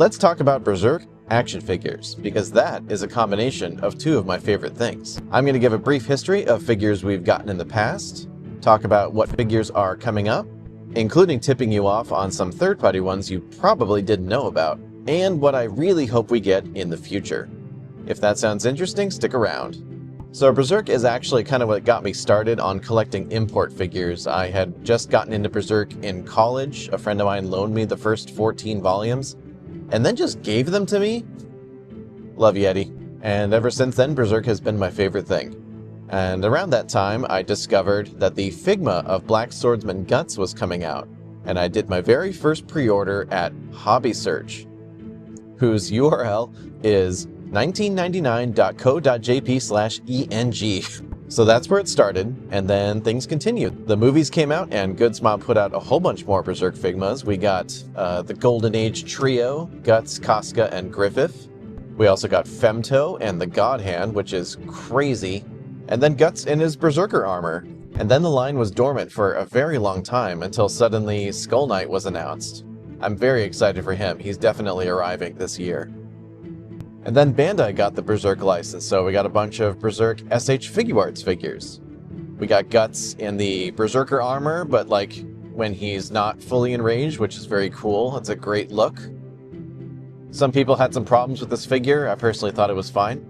let's talk about Berserk action figures, because that is a combination of two of my favorite things. I'm going to give a brief history of figures we've gotten in the past, talk about what figures are coming up, including tipping you off on some third-party ones you probably didn't know about, and what I really hope we get in the future. If that sounds interesting, stick around. So Berserk is actually kind of what got me started on collecting import figures. I had just gotten into Berserk in college. A friend of mine loaned me the first 14 volumes, and then just gave them to me. Love you, Eddie. And ever since then, Berserk has been my favorite thing. And around that time, I discovered that the Figma of Black Swordsman Guts was coming out, and I did my very first pre-order at Hobby Search, whose URL is 1999.co.jp/ENG. So that's where it started, and then things continued. The movies came out, and Good Smile put out a whole bunch more Berserk Figmas. We got the Golden Age trio, Guts, Casca, and Griffith. We also got Femto and the God Hand, which is crazy. And then Guts in his Berserker armor. And then the line was dormant for a very long time until suddenly Skull Knight was announced. I'm very excited for him. He's definitely arriving this year. And then Bandai got the Berserk license, so we got a bunch of Berserk SH Figuarts figures. We got Guts in the Berserker armor, but like when he's not fully enraged, which is very cool. It's a great look. Some people had some problems with this figure. I personally thought it was fine.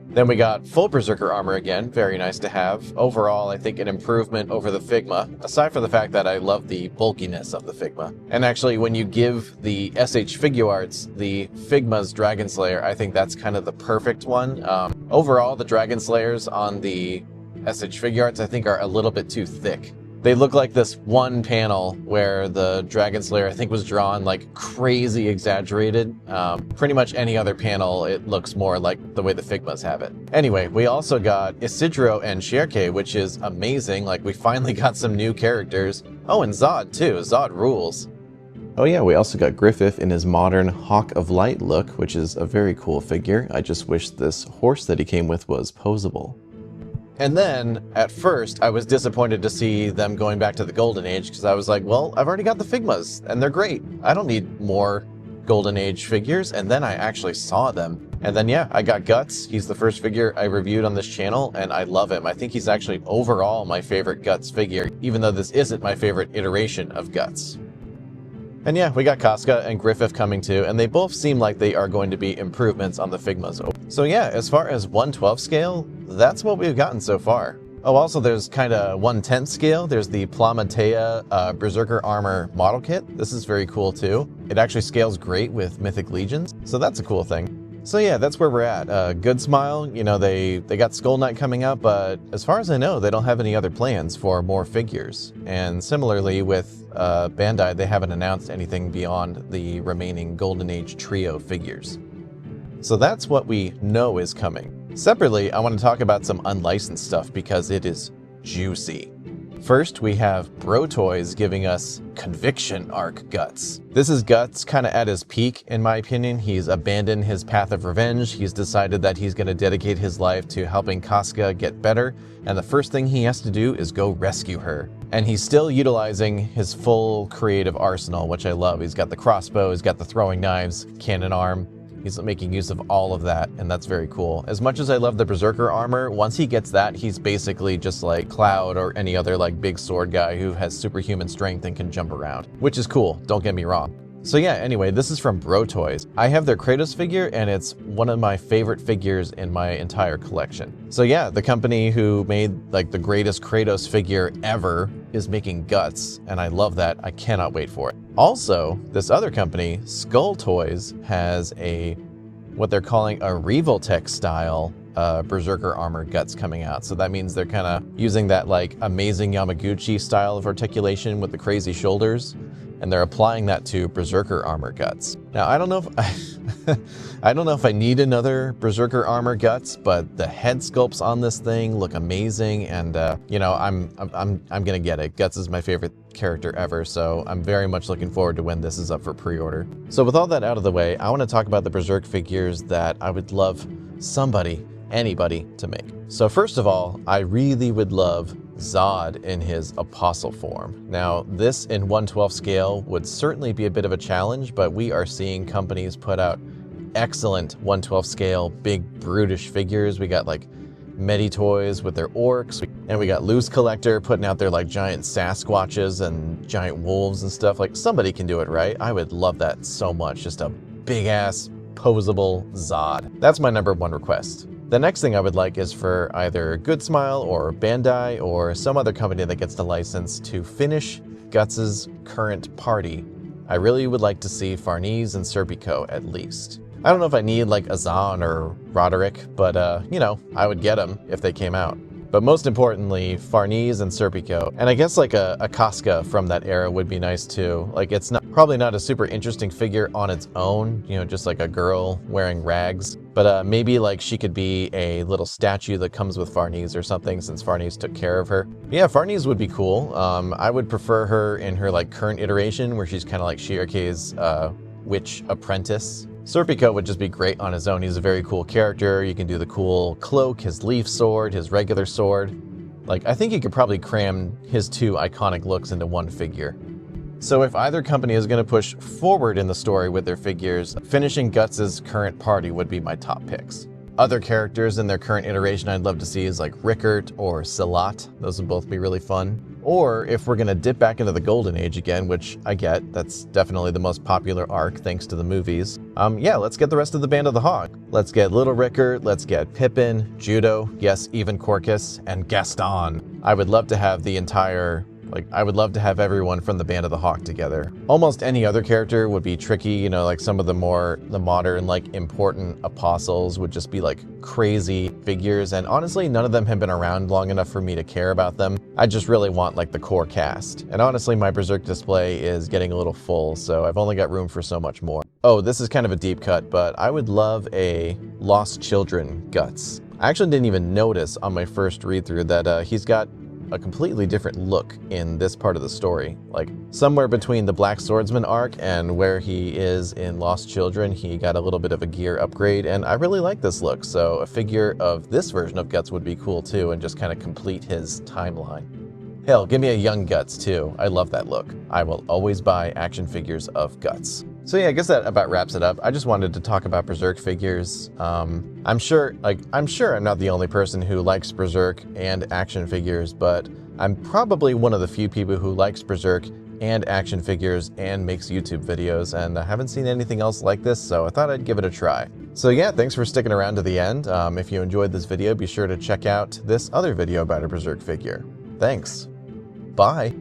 Then we got full Berserker armor again, very nice to have. Overall, I think an improvement over the Figma, aside from the fact that I love the bulkiness of the Figma. And actually, when you give the SH Figuarts the Figma's Dragon Slayer, I think that's kind of the perfect one. Overall, the Dragon Slayers on the SH Figuarts, I think, are a little bit too thick. They look like this one panel where the Dragon Slayer, I think, was drawn like crazy exaggerated. Pretty much any other panel, it looks more like the way the Figmas have it. Anyway, we also got Isidro and Shirke, which is amazing. Like, we finally got some new characters. Oh, and Zod too. Zod rules. Oh yeah, we also got Griffith in his modern Hawk of Light look, which is a very cool figure. I just wish this horse that he came with was posable. And then, at first, I was disappointed to see them going back to the Golden Age, because I was like, well, I've already got the Figmas, and they're great. I don't need more Golden Age figures. And then I actually saw them. And then, yeah, I got Guts. He's the first figure I reviewed on this channel, and I love him. I think he's actually overall my favorite Guts figure, even though this isn't my favorite iteration of Guts. And yeah, we got Casca and Griffith coming too, and they both seem like they are going to be improvements on the Figmas. So yeah, as far as 1/12 scale, that's what we've gotten so far. Oh, also there's kind of 1/10 scale. There's the Plamatea Berserker Armor model kit. This is very cool too. It actually scales great with Mythic Legions, so that's a cool thing. So yeah, that's where we're at. Good Smile, you know, they got Skull Knight coming up, but as far as I know, they don't have any other plans for more figures. And similarly with Bandai, they haven't announced anything beyond the remaining Golden Age trio figures. So that's what we know is coming. Separately, I want to talk about some unlicensed stuff because it is juicy. First, we have Bro Toys giving us Conviction Arc Guts. This is Guts kind of at his peak, in my opinion. He's abandoned his path of revenge. He's decided that he's going to dedicate his life to helping Casca get better, and the first thing he has to do is go rescue her. And he's still utilizing his full creative arsenal, which I love. He's got the crossbow, he's got the throwing knives, cannon arm. He's making use of all of that, and that's very cool. As much as I love the Berserker armor, once he gets that, he's basically just like Cloud or any other like big sword guy who has superhuman strength and can jump around, which is cool, don't get me wrong. So yeah, anyway, this is from Bro Toys. I have their Kratos figure, and it's one of my favorite figures in my entire collection. So yeah, the company who made like the greatest Kratos figure ever is making Guts, and I love that. I cannot wait for it. Also, this other company, Skull Toys, has what they're calling a Revoltech style Berserker armor Guts coming out. So that means they're kind of using that like amazing Yamaguchi style of articulation with the crazy shoulders, and they're applying that to Berserker armor Guts. Now, I don't know if I need another Berserker armor Guts, but the head sculpts on this thing look amazing, and you know, I'm gonna get it. Guts is my favorite character ever, so I'm very much looking forward to when this is up for pre-order. So with all that out of the way, I want to talk about the Berserk figures that I would love anybody to make. So first of all, I really would love Zod in his apostle form. Now, this in 1/12 scale would certainly be a bit of a challenge, but we are seeing companies put out excellent 1/12 scale, big, brutish figures. We got like Meditoys with their orcs, and we got Loose Collector putting out their like giant Sasquatches and giant wolves and stuff. Like, somebody can do it, right? I would love that so much. Just a big ass, posable Zod. That's my #1 request. The next thing I would like is for either Good Smile or Bandai or some other company that gets the license to finish Guts' current party. I really would like to see Farnese and Serpico at least. I don't know if I need like Azan or Roderick, but you know, I would get them if they came out. But most importantly, Farnese and Serpico. And I guess like a Casca from that era would be nice too. Like, it's probably not a super interesting figure on its own, you know, just like a girl wearing rags. But maybe like she could be a little statue that comes with Farnese or something, since Farnese took care of her. Yeah, Farnese would be cool. I would prefer her in her like current iteration where she's kind of like Shirake's witch apprentice. Serpico would just be great on his own. He's a very cool character. You can do the cool cloak, his leaf sword, his regular sword. Like, I think you could probably cram his 2 iconic looks into one figure. So if either company is going to push forward in the story with their figures, finishing Guts' current party would be my top picks. Other characters in their current iteration I'd love to see is like Rickert or Salat. Those would both be really fun. Or if we're going to dip back into the Golden Age again, which I get, that's definitely the most popular arc thanks to the movies. Yeah, let's get the rest of the Band of the Hawk. Let's get Little Rickert, let's get Pippin, Judo, yes, even Corcus, and Gaston. I would love to have the entire... I would love to have everyone from the Band of the Hawk together. Almost any other character would be tricky, you know, like some of the modern, like, important apostles would just be like crazy figures, and honestly, none of them have been around long enough for me to care about them. I just really want like the core cast. And honestly, my Berserk display is getting a little full, so I've only got room for so much more. Oh, this is kind of a deep cut, but I would love a Lost Children Guts. I actually didn't even notice on my first read through that he's got a completely different look in this part of the story. Like, somewhere between the Black Swordsman arc and where he is in Lost Children, he got a little bit of a gear upgrade, and I really like this look, so a figure of this version of Guts would be cool too, and just kind of complete his timeline. Hell, give me a young Guts too. I love that look. I will always buy action figures of Guts. So yeah, I guess that about wraps it up. I just wanted to talk about Berserk figures. I'm sure I'm not the only person who likes Berserk and action figures, but I'm probably one of the few people who likes Berserk and action figures and makes YouTube videos, and I haven't seen anything else like this, so I thought I'd give it a try. So yeah, thanks for sticking around to the end. If you enjoyed this video, be sure to check out this other video about a Berserk figure. Thanks. Bye.